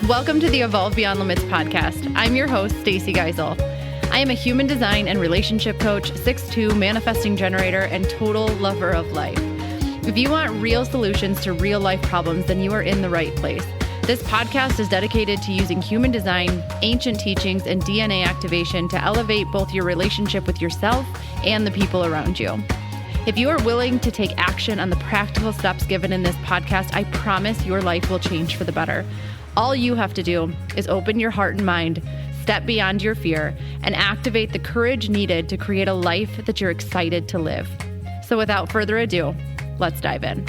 Welcome to the Evolve Beyond Limits podcast. I'm your host, Stacy Gissal. I am a human design and relationship coach, 6'2", manifesting generator, and total lover of life. If you want real solutions to real life problems, then you are in the right place. This podcast is dedicated to using human design, ancient teachings, and DNA activation to elevate both your relationship with yourself and the people around you. If you are willing to take action on the practical steps given in this podcast, I promise your life will change for the better. All you have to do is open your heart and mind, step beyond your fear, and activate the courage needed to create a life that you're excited to live. So without further ado, let's dive in.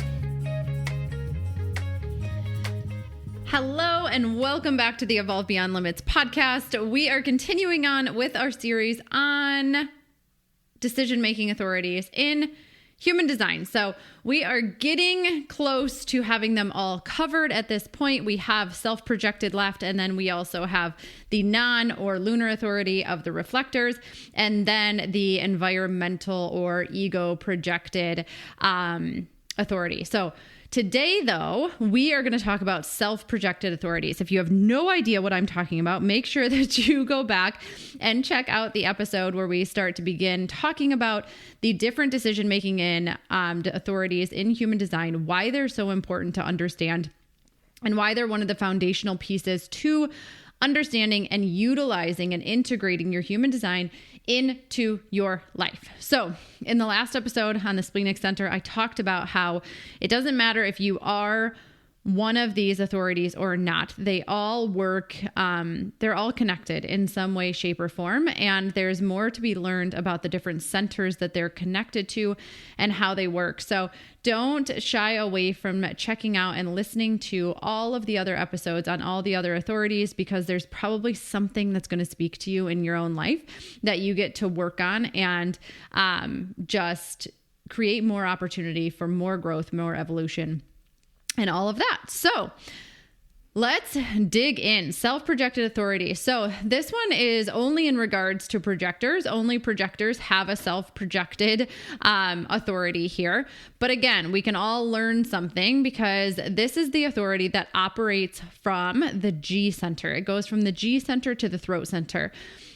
Hello, and welcome back to the Evolve Beyond Limits podcast. We are continuing on with our series on decision-making authorities in human design. So we are getting close to having them all covered at this point. We have self-projected left, and then we also have the non or lunar authority of the reflectors, and then the environmental or ego projected authority. So today, though, we are going to talk about self-projected authorities. If you have no idea what I'm talking about, make sure that you go back and check out the episode where we start to begin talking about the different decision-making in authorities in human design, why they're so important to understand, and why they're one of the foundational pieces to understanding and utilizing and integrating your human design into your life. So in the last episode on the splenic center, I talked about how it doesn't matter if you are one of these authorities or not. They all work, they're all connected in some way, shape, or form. And there's more to be learned about the different centers that they're connected to and how they work. So don't shy away from checking out and listening to all of the other episodes on all the other authorities, because there's probably something that's going to speak to you in your own life that you get to work on and just create more opportunity for more growth, more evolution, and all of that. So let's dig in. Self-projected authority. So this one is only in regards to projectors. Only projectors have a self-projected authority here. But again, we can all learn something, because this is the authority that operates from the G center. It goes from the G center to the throat center.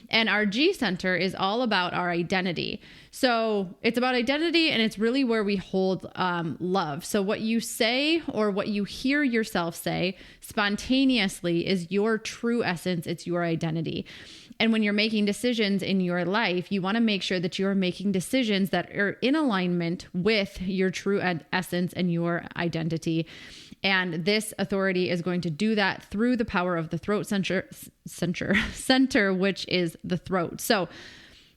And our G center is all about our identity. So it's about identity, and it's really where we hold love. So what you say or what you hear yourself say spontaneously is your true essence. It's your identity. And when you're making decisions in your life, you want to make sure that you're making decisions that are in alignment with your true essence and your identity. And this authority is going to do that through the power of the throat center, which is the throat. So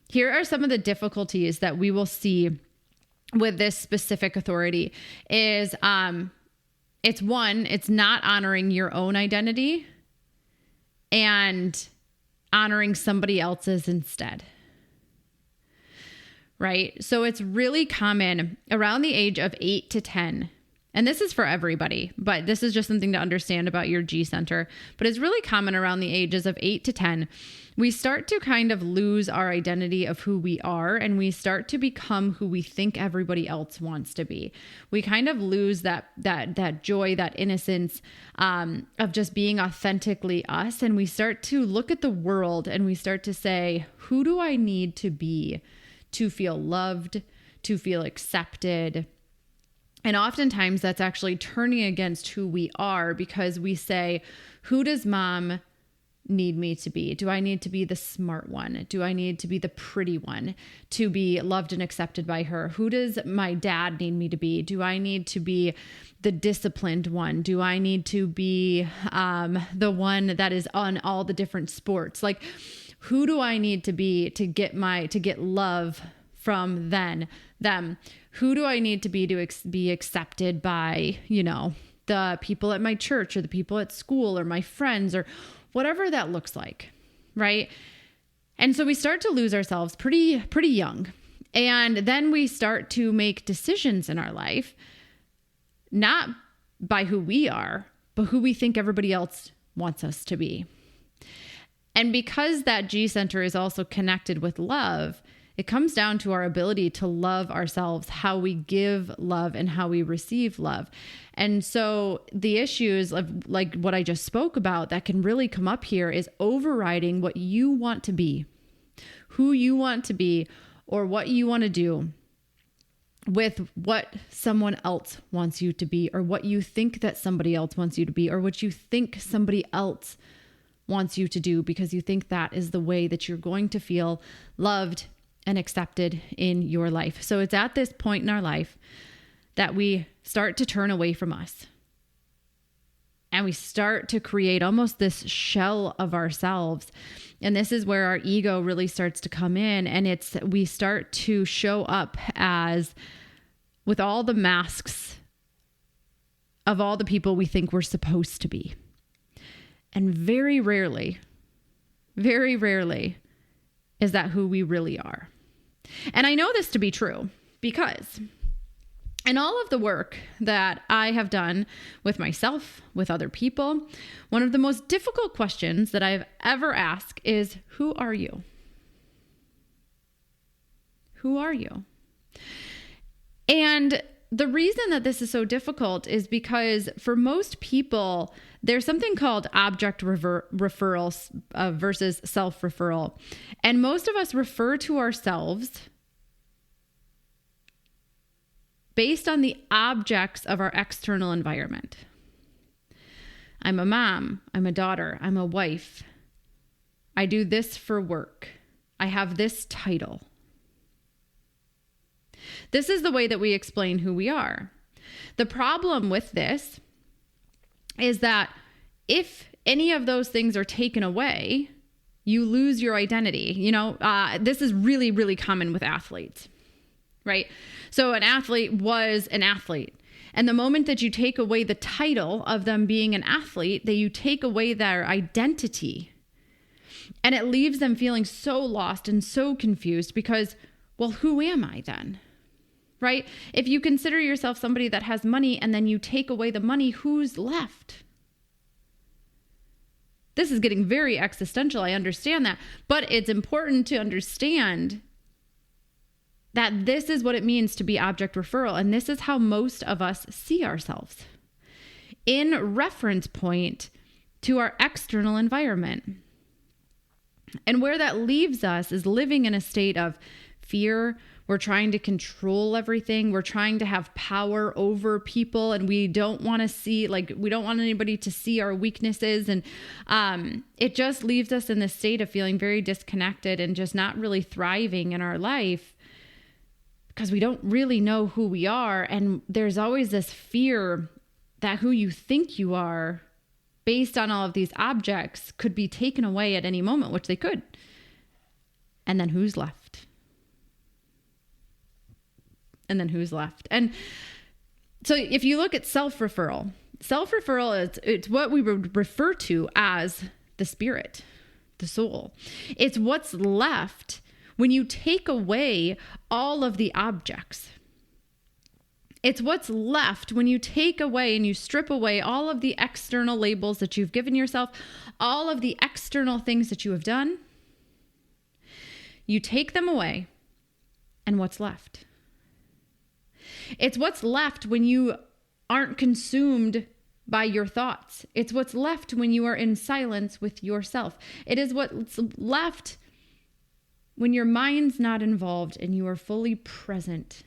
here are some of the difficulties that we will see with this specific authority is, it's not honoring your own identity and honoring somebody else's instead. Right? So it's really common around the age of 8 to 10. And this is for everybody, but this is just something to understand about your G center. But it's really common around the ages of 8 to 10. We start to kind of lose our identity of who we are, and we start to become who we think everybody else wants to be. We kind of lose that joy, that innocence of just being authentically us. And we start to look at the world and we start to say, who do I need to be to feel loved, to feel accepted? And oftentimes that's actually turning against who we are, because we say, who does mom need me to be? Do I need to be the smart one? Do I need to be the pretty one to be loved and accepted by her? Who does my dad need me to be? Do I need to be the disciplined one? Do I need to be the one that is on all the different sports? Like, who do I need to be to get love from them? Who do I need to be accepted by, the people at my church or the people at school or my friends or whatever that looks like, right? And so we start to lose ourselves pretty young. And then we start to make decisions in our life, not by who we are, but who we think everybody else wants us to be. And because that G center is also connected with love, It comes down to our ability to love ourselves, how we give love and how we receive love. And so the issues of like what I just spoke about that can really come up here is overriding what you want to be, who you want to be, or what you want to do with what someone else wants you to be, or what you think that somebody else wants you to be, or what you think somebody else wants you to do, because you think that is the way that you're going to feel loved and accepted in your life. So it's at this point in our life that we start to turn away from us. And we start to create almost this shell of ourselves. And this is where our ego really starts to come in. And we start to show up as with all the masks of all the people we think we're supposed to be. And very rarely is that who we really are. And I know this to be true because in all of the work that I have done with myself, with other people, one of the most difficult questions that I've ever asked is, who are you? Who are you? And the reason that this is so difficult is because for most people, there's something called object referral versus self-referral. And most of us refer to ourselves based on the objects of our external environment. I'm a mom. I'm a daughter. I'm a wife. I do this for work. I have this title. This is the way that we explain who we are. The problem with this is that if any of those things are taken away, you lose your identity. This is really, really common with athletes, right? So an athlete was an athlete. And the moment that you take away the title of them being an athlete, that you take away their identity. And it leaves them feeling so lost and so confused because, well, who am I then? Right? If you consider yourself somebody that has money and then you take away the money, who's left? This is getting very existential. I understand that. But it's important to understand that this is what it means to be object referral. And this is how most of us see ourselves in reference point to our external environment. And where that leaves us is living in a state of fear. We're trying to control everything. We're trying to have power over people, and we don't want to see, we don't want anybody to see our weaknesses. And it just leaves us in this state of feeling very disconnected and just not really thriving in our life because we don't really know who we are. And there's always this fear that who you think you are based on all of these objects could be taken away at any moment, which they could. And then who's left? And then who's left? And so if you look at self-referral is it's what we would refer to as the spirit, the soul. It's what's left when you take away all of the objects. It's what's left when you take away and you strip away all of the external labels that you've given yourself, all of the external things that you have done. You take them away, and what's left? It's what's left when you aren't consumed by your thoughts. It's what's left when you are in silence with yourself. It is what's left when your mind's not involved and you are fully present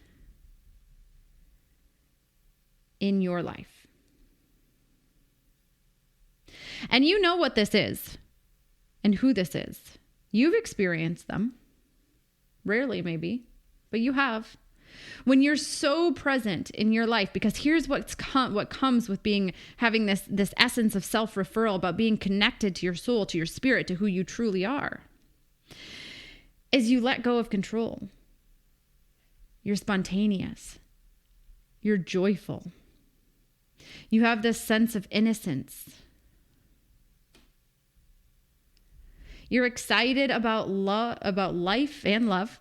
in your life. And you know what this is and who this is. You've experienced them. Rarely, maybe, but you have. When you're so present in your life, because here's what comes with having this essence of self-referral about being connected to your soul, to your spirit, to who you truly are, is you let go of control. You're spontaneous. You're joyful. You have this sense of innocence. You're excited about life and love.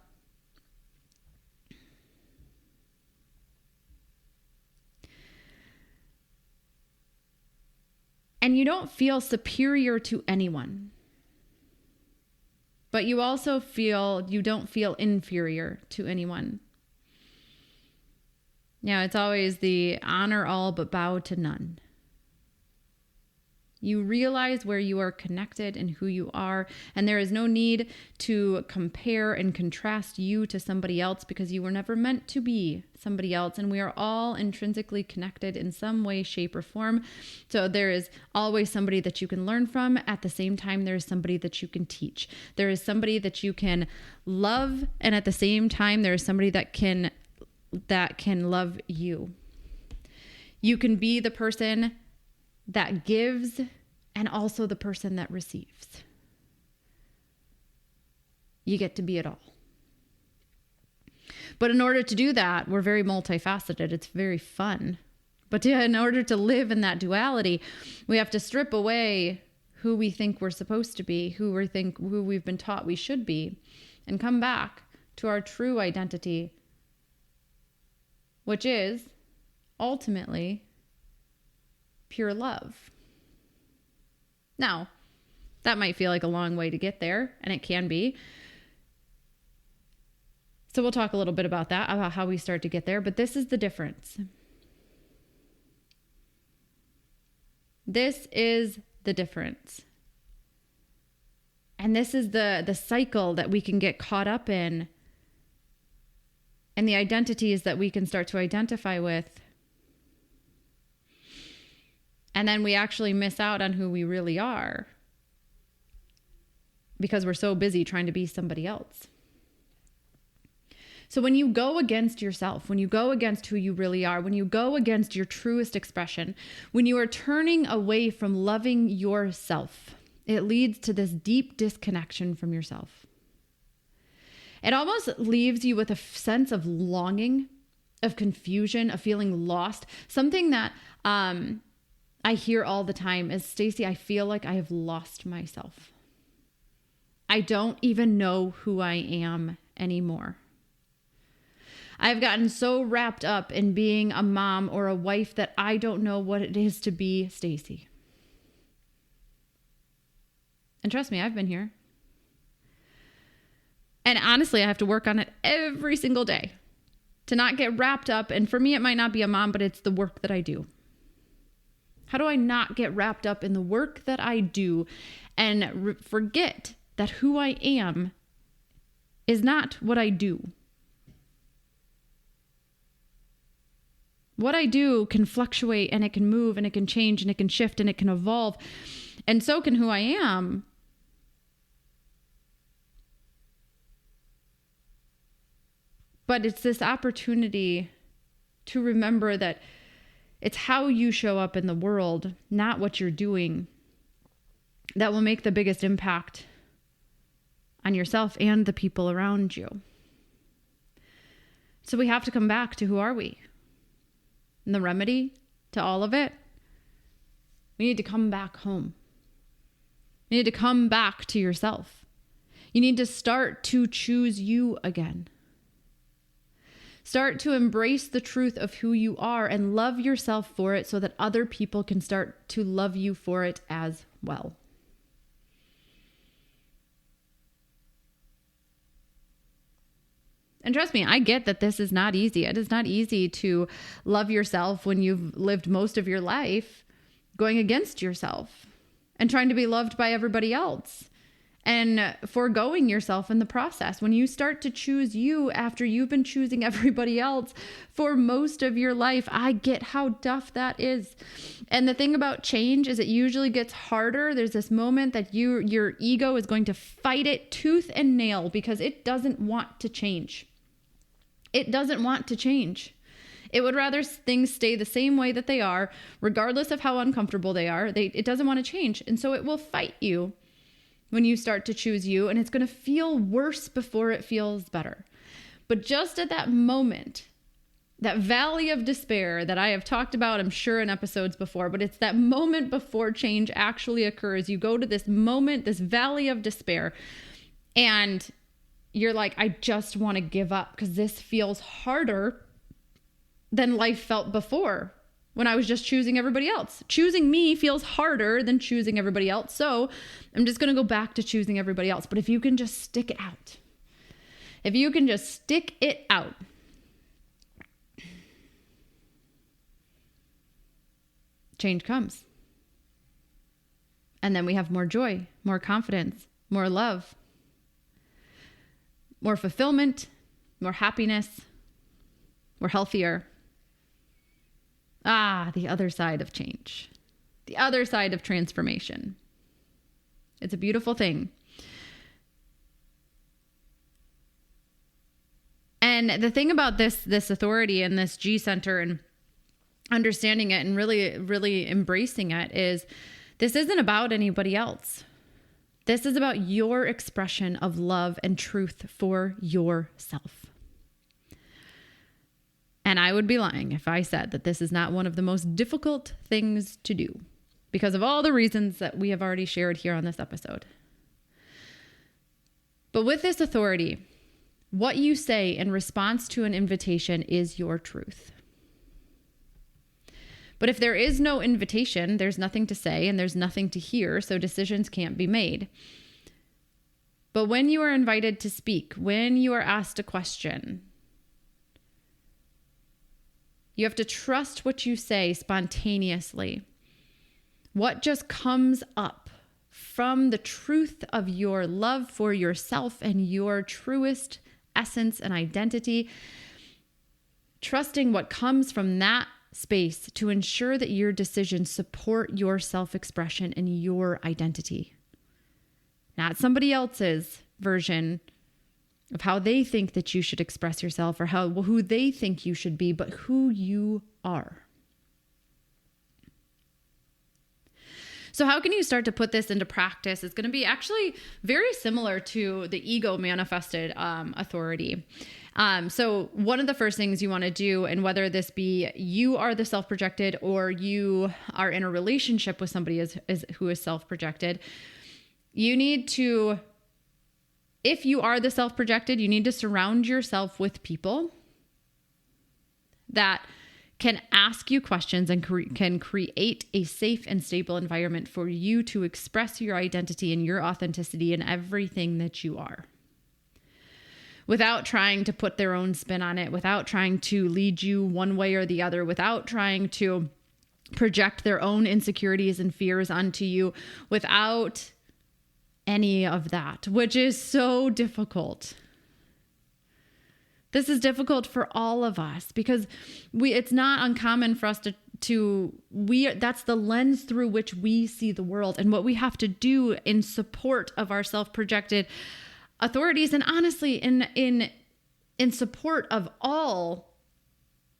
And you don't feel superior to anyone. but you also don't feel inferior to anyone. Yeah, it's always the honor all but bow to none. You realize where you are connected and who you are, and there is no need to compare and contrast you to somebody else because you were never meant to be somebody else, and we are all intrinsically connected in some way, shape, or form. So there is always somebody that you can learn from. At the same time, there is somebody that you can teach. There is somebody that you can love, and at the same time, there is somebody that can love you. You can be the person that gives and also the person that receives. You get to be it all. But in order to do that, we're very multifaceted. It's very fun. But in order to live in that duality, we have to strip away who we think we're supposed to be, who we've been taught we should be, and come back to our true identity, which is ultimately pure love. Now, that might feel like a long way to get there, and it can be. So we'll talk a little bit about that, about how we start to get there, but this is the difference. This is the difference. And this is the cycle that we can get caught up in, and the identities that we can start to identify with. And then we actually miss out on who we really are because we're so busy trying to be somebody else. So when you go against yourself, when you go against who you really are, when you go against your truest expression, when you are turning away from loving yourself, it leads to this deep disconnection from yourself. It almost leaves you with a sense of longing, of confusion, of feeling lost. Something that I hear all the time is, Stacy, I feel like I have lost myself. I don't even know who I am anymore. I've gotten so wrapped up in being a mom or a wife that I don't know what it is to be Stacy. And trust me, I've been here. And honestly, I have to work on it every single day to not get wrapped up. And for me, it might not be a mom, but it's the work that I do. How do I not get wrapped up in the work that I do and forget that who I am is not what I do? What I do can fluctuate, and it can move, and it can change, and it can shift, and it can evolve. And so can who I am. But it's this opportunity to remember that it's how you show up in the world, not what you're doing, that will make the biggest impact on yourself and the people around you. So we have to come back to who are we? And the remedy to all of it, we need to come back home. You need to come back to yourself. You need to start to choose you again. Start to embrace the truth of who you are and love yourself for it so that other people can start to love you for it as well. And trust me, I get that this is not easy. It is not easy to love yourself when you've lived most of your life going against yourself and trying to be loved by everybody else and foregoing yourself in the process. When you start to choose you after you've been choosing everybody else for most of your life, I get how tough that is. And the thing about change is it usually gets harder. There's this moment that your ego is going to fight it tooth and nail because it doesn't want to change. It doesn't want to change. It would rather things stay the same way that they are, regardless of how uncomfortable they are. It doesn't want to change. And so it will fight you when you start to choose you, and it's going to feel worse before it feels better. But just at that moment, that valley of despair that I have talked about, I'm sure in episodes before, but it's that moment before change actually occurs. You go to this moment, this valley of despair, and you're like, I just want to give up because this feels harder than life felt before. when I was just choosing everybody else. Choosing me feels harder than choosing everybody else. So I'm just going to go back to choosing everybody else. But if you can just stick it out, change comes. And then we have more joy, more confidence, more love, more fulfillment, more happiness. We're healthier. The other side of change, the other side of transformation. It's a beautiful thing. And the thing about this authority and this G center and understanding it and really, really embracing it is this isn't about anybody else. This is about your expression of love and truth for yourself. And I would be lying if I said that this is not one of the most difficult things to do because of all the reasons that we have already shared here on this episode. But with this authority, what you say in response to an invitation is your truth. But if there is no invitation, there's nothing to say and there's nothing to hear, so decisions can't be made. But when you are invited to speak, when you are asked a question, you have to trust what you say spontaneously. What just comes up from the truth of your love for yourself and your truest essence and identity, trusting what comes from that space to ensure that your decisions support your self-expression and your identity, not somebody else's version of how they think that you should express yourself or who they think you should be, but who you are. So how can you start to put this into practice? It's going to be actually very similar to the ego manifested authority. So one of the first things you want to do, and whether this be you are the self-projected or you are in a relationship with somebody who is self-projected, you need to, if you are the self-projected, you need to surround yourself with people that can ask you questions and can create a safe and stable environment for you to express your identity and your authenticity in everything that you are, without trying to put their own spin on it, without trying to lead you one way or the other, without trying to project their own insecurities and fears onto you, without any of that, which is so difficult. This is difficult for all of us because it's not uncommon for us that's the lens through which we see the world, and what we have to do in support of our self-projected authorities, and honestly in support of all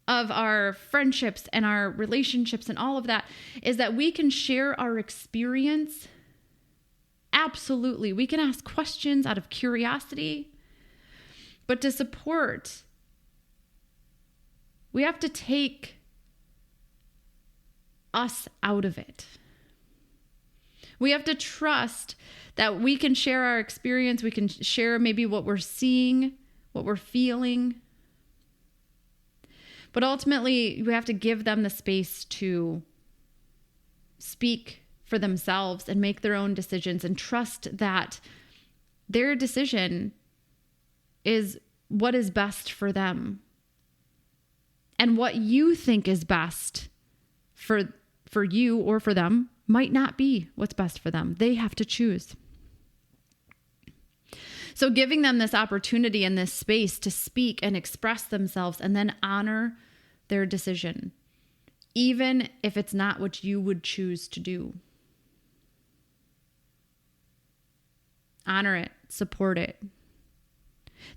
of our friendships and our relationships and all of that, is that we can share our experience. Absolutely. We can ask questions out of curiosity. But to support, we have to take us out of it. We have to trust that we can share our experience. We can share maybe what we're seeing, what we're feeling. But ultimately, we have to give them the space to speak for themselves and make their own decisions, and trust that their decision is what is best for them. And what you think is best for you or for them might not be what's best for them. They have to choose. So giving them this opportunity and this space to speak and express themselves, and then honor their decision, even if it's not what you would choose to do. Honor it, support it.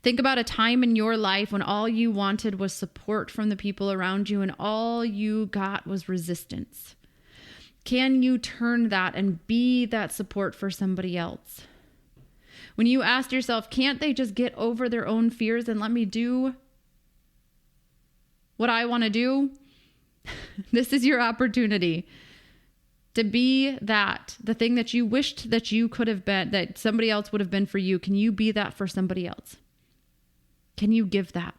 Think about a time in your life when all you wanted was support from the people around you and all you got was resistance. Can you turn that and be that support for somebody else? When you asked yourself, can't they just get over their own fears and let me do what I want to do? This is your opportunity to be that, the thing that you wished that you could have been, that somebody else would have been for you. Can you be that for somebody else? Can you give that?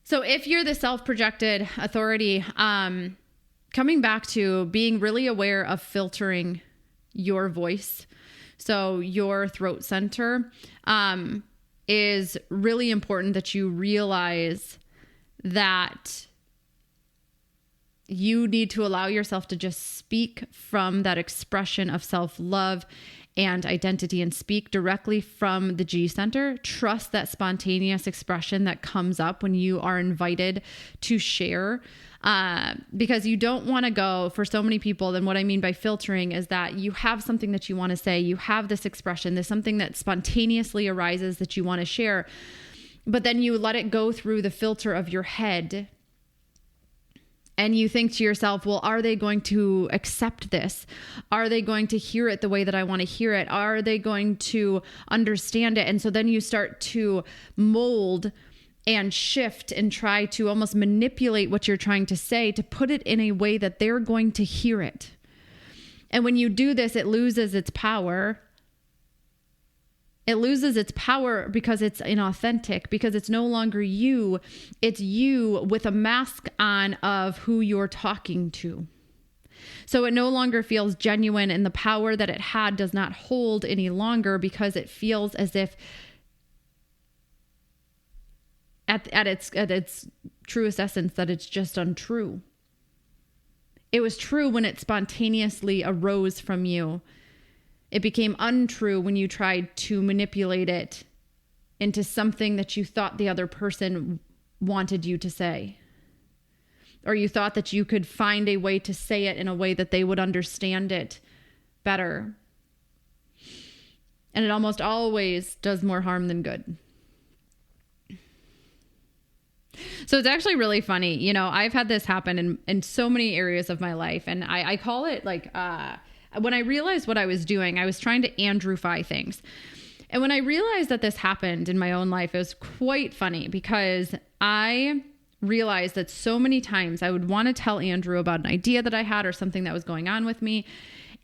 So if you're the self-projected authority, coming back to being really aware of filtering your voice. So your throat center is really important that you realize that you need to allow yourself to just speak from that expression of self-love and identity and speak directly from the G center. Trust that spontaneous expression that comes up when you are invited to share, because you don't want to go for so many people. Then what I mean by filtering is that you have something that you want to say, you have this expression, there's something that spontaneously arises that you want to share, but then you let it go through the filter of your head. And you think to yourself, well, are they going to accept this? Are they going to hear it the way that I want to hear it? Are they going to understand it? And so then you start to mold and shift and try to almost manipulate what you're trying to say to put it in a way that they're going to hear it. And when you do this, it loses its power. It loses its power because it's inauthentic, because it's no longer you. It's you with a mask on of who you're talking to. So it no longer feels genuine, and the power that it had does not hold any longer, because it feels as if at its truest essence that it's just untrue. It was true when it spontaneously arose from you. It became untrue when you tried to manipulate it into something that you thought the other person wanted you to say. Or you thought that you could find a way to say it in a way that they would understand it better. And it almost always does more harm than good. So it's actually really funny. You know, I've had this happen in so many areas of my life. And I call it like, when I realized what I was doing, I was trying to Andrewfy things. And when I realized that this happened in my own life, it was quite funny, because I realized that so many times I would want to tell Andrew about an idea that I had or something that was going on with me.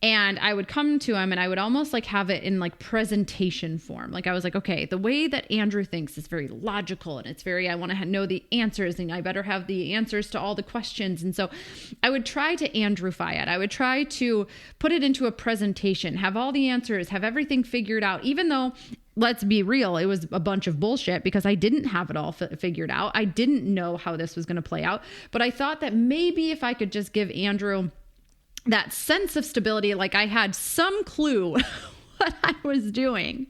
And I would come to him and I would almost like have it in like presentation form. Like I was like, okay, the way that Andrew thinks is very logical, and it's very, I want to know the answers, and I better have the answers to all the questions. And so I would try to Andrewfy it. I would try to put it into a presentation, have all the answers, have everything figured out, even though, let's be real, it was a bunch of bullshit, because I didn't have it all figured out. I didn't know how this was going to play out, but I thought that maybe if I could just give Andrew that sense of stability, like I had some clue what I was doing,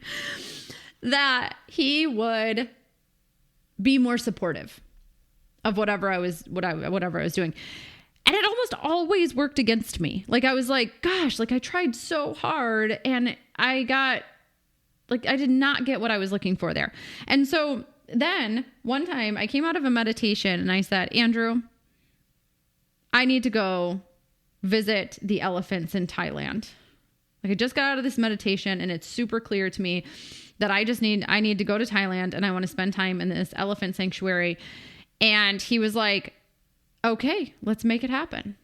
that he would be more supportive of whatever I was doing. And it almost always worked against me. Like I was like, gosh, like I tried so hard and I did not get what I was looking for there. And so then one time I came out of a meditation and I said, Andrew, I need to go visit the elephants in Thailand. Like I just got out of this meditation and it's super clear to me that I need to go to Thailand and I want to spend time in this elephant sanctuary. And he was like, okay, let's make it happen.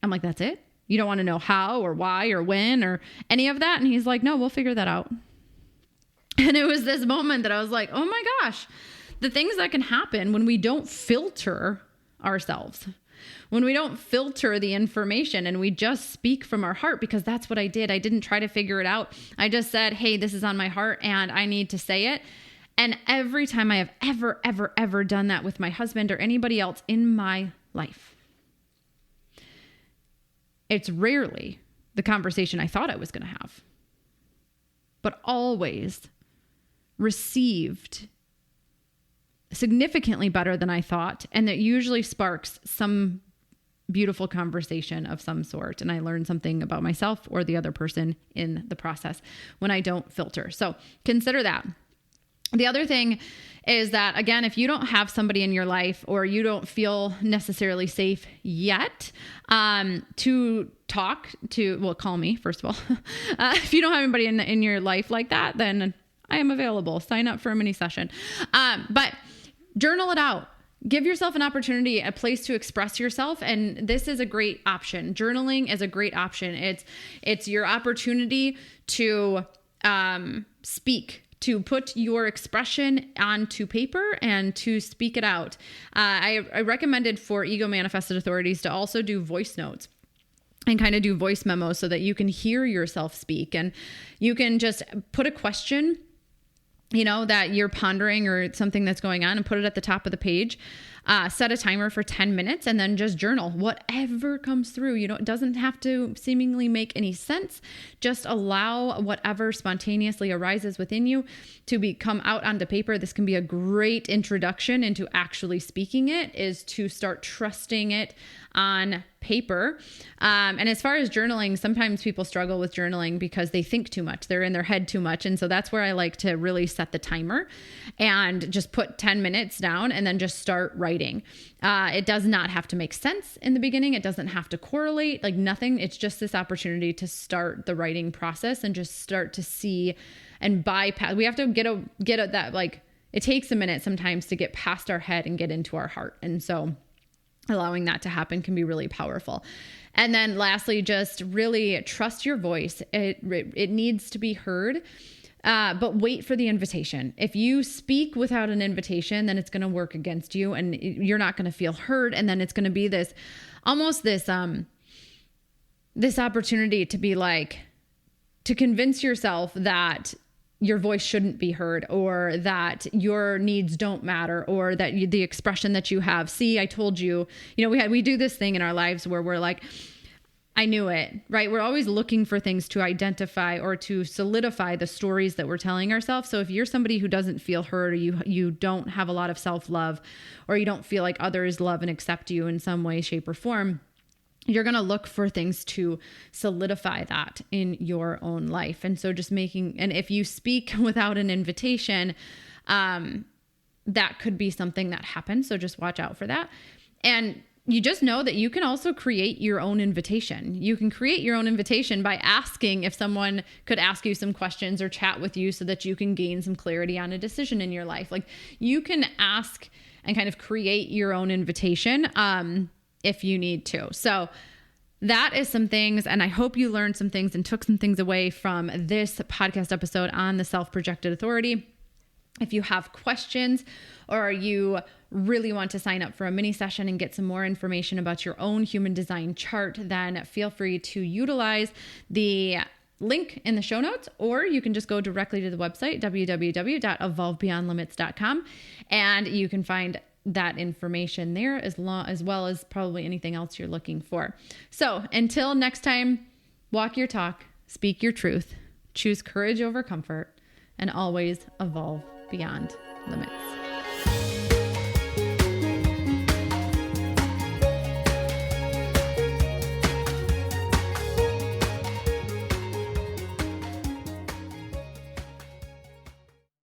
I'm like, that's it? You don't want to know how or why or when or any of that? And he's like, no, we'll figure that out. And it was this moment that I was like, oh my gosh, the things that can happen when we don't filter ourselves, when we don't filter the information and we just speak from our heart, because that's what I did. I didn't try to figure it out. I just said, hey, this is on my heart and I need to say it. And every time I have ever done that with my husband or anybody else in my life, it's rarely the conversation I thought I was going to have, but always received significantly better than I thought. And it usually sparks some beautiful conversation of some sort. And I learn something about myself or the other person in the process when I don't filter. So consider that. The other thing is that, again, if you don't have somebody in your life or you don't feel necessarily safe yet to talk to, well, call me, first of all. If you don't have anybody in your life like that, then I am available. Sign up for a mini session. But journal it out. Give yourself an opportunity, a place to express yourself. And this is a great option. Journaling is a great option. It's your opportunity to speak to put your expression onto paper and to speak it out. I recommended for ego manifested authorities to also do voice notes and kind of do voice memos so that you can hear yourself speak, and you can just put a question, that you're pondering or something that's going on, and put it at the top of the page. Set a timer for 10 minutes and then just journal whatever comes through. It doesn't have to seemingly make any sense. Just allow whatever spontaneously arises within you to come out onto paper. This can be a great introduction into actually speaking it, is to start trusting it on paper. And as far as journaling, sometimes people struggle with journaling because they think too much. They're in their head too much. And so that's where I like to really set the timer and just put 10 minutes down and then just start writing. It does not have to make sense in the beginning. It doesn't have to correlate, like nothing. It's just this opportunity to start the writing process and just start to see and bypass. We have to get at that, like it takes a minute sometimes to get past our head and get into our heart. And so allowing that to happen can be really powerful. And then lastly, just really trust your voice. It needs to be heard, but wait for the invitation. If you speak without an invitation, then it's going to work against you and you're not going to feel heard. And then it's going to be this opportunity to be like, to convince yourself that your voice shouldn't be heard, or that your needs don't matter, or that the expression that you have. See, I told you, we do this thing in our lives where we're like, I knew it, right? We're always looking for things to identify or to solidify the stories that we're telling ourselves. So if you're somebody who doesn't feel heard, or you don't have a lot of self-love, or you don't feel like others love and accept you in some way, shape, or form, you're going to look for things to solidify that in your own life. And so and if you speak without an invitation, that could be something that happens. So just watch out for that. And you just know that you can also create your own invitation. You can create your own invitation by asking if someone could ask you some questions or chat with you so that you can gain some clarity on a decision in your life. Like you can ask and kind of create your own invitation, if you need to. So that is some things, and I hope you learned some things and took some things away from this podcast episode on the self-projected authority. If you have questions, or you really want to sign up for a mini session and get some more information about your own human design chart, then feel free to utilize the link in the show notes, or you can just go directly to the website, www.evolvebeyondlimits.com, and you can find that information there as well as probably anything else you're looking for. So until next time, walk your talk, speak your truth, choose courage over comfort, and always evolve beyond limits.